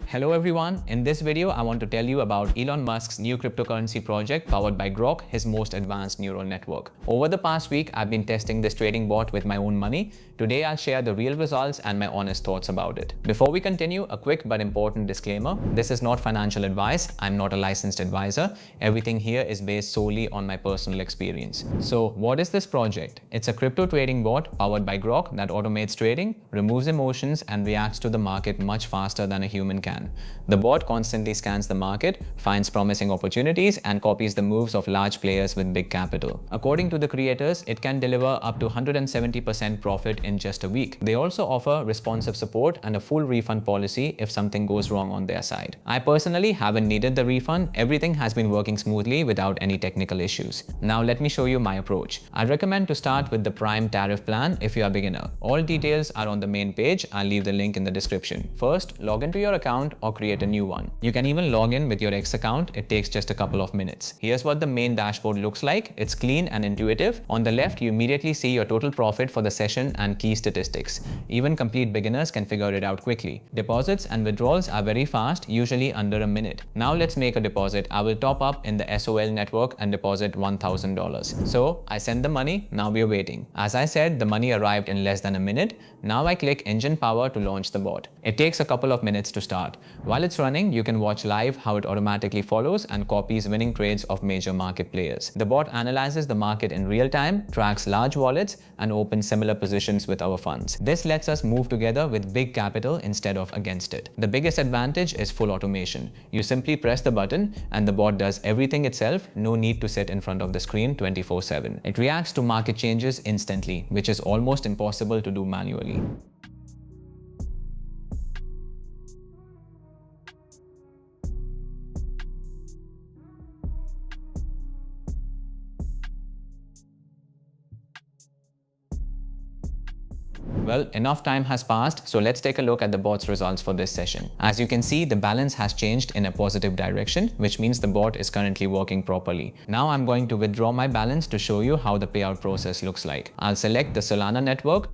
Hello everyone, in this video I want to tell you about Elon Musk's new cryptocurrency project powered by Grok, his most advanced neural network. Over the past week, I've been testing this trading bot with my own money. Today I'll share the real results and my honest thoughts about it. Before we continue, a quick but important disclaimer. This is not financial advice. I'm not a licensed advisor. Everything here is based solely on my personal experience. So what is this project? It's a crypto trading bot powered by Grok that automates trading, removes emotions and reacts to the market much faster than a human can. The bot constantly scans the market, finds promising opportunities, and copies the moves of large players with big capital. According to the creators, it can deliver up to 170% profit in just a week. They also offer responsive support and a full refund policy if something goes wrong on their side. I personally haven't needed the refund. Everything has been working smoothly without any technical issues. Now let me show you my approach. I recommend to start with the Prime tariff plan if you are a beginner. All details are on the main page. I'll leave the link in the description. First, log into your account or create a new one. You can even log in with your X account. It takes just a couple of minutes. Here's what the main dashboard looks like. It's clean and intuitive. On the left, you immediately see your total profit for the session and key statistics. Even complete beginners can figure it out quickly. Deposits and withdrawals are very fast, usually under a minute. Now let's make a deposit. I will top up in the SOL network and deposit $1,000. So I send the money. Now we are waiting. As I said, the money arrived in less than a minute. Now I click engine power to launch the bot. It takes a couple of minutes to start. While it's running, you can watch live how it automatically follows and copies winning trades of major market players. The bot analyzes the market in real time, tracks large wallets, and opens similar positions with our funds. This lets us move together with big capital instead of against it. The biggest advantage is full automation. You simply press the button and the bot does everything itself, no need to sit in front of the screen 24/7. It reacts to market changes instantly, which is almost impossible to do manually. Well, enough time has passed, so let's take a look at the bot's results for this session. As you can see, the balance has changed in a positive direction, which means the bot is currently working properly. Now I'm going to withdraw my balance to show you how the payout process looks like. I'll select the Solana network.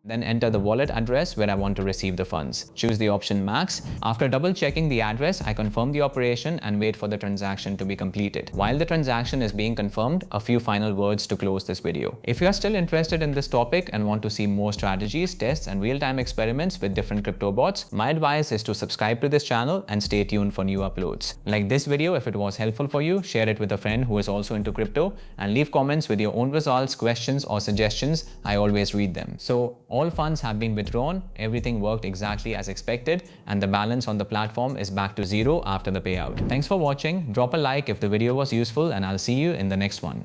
Then enter the wallet address where I want to receive the funds. Choose the option Max. After double checking the address, I confirm the operation and wait for the transaction to be completed. While the transaction is being confirmed, a few final words to close this video. If you are still interested in this topic and want to see more strategies, tests, and real-time experiments with different crypto bots, my advice is to subscribe to this channel and stay tuned for new uploads. Like this video if it was helpful for you, share it with a friend who is also into crypto, and leave comments with your own results, questions, or suggestions. I always read them. So, all funds have been withdrawn, everything worked exactly as expected, and the balance on the platform is back to zero after the payout. Thanks for watching. Drop a like if the video was useful, and I'll see you in the next one.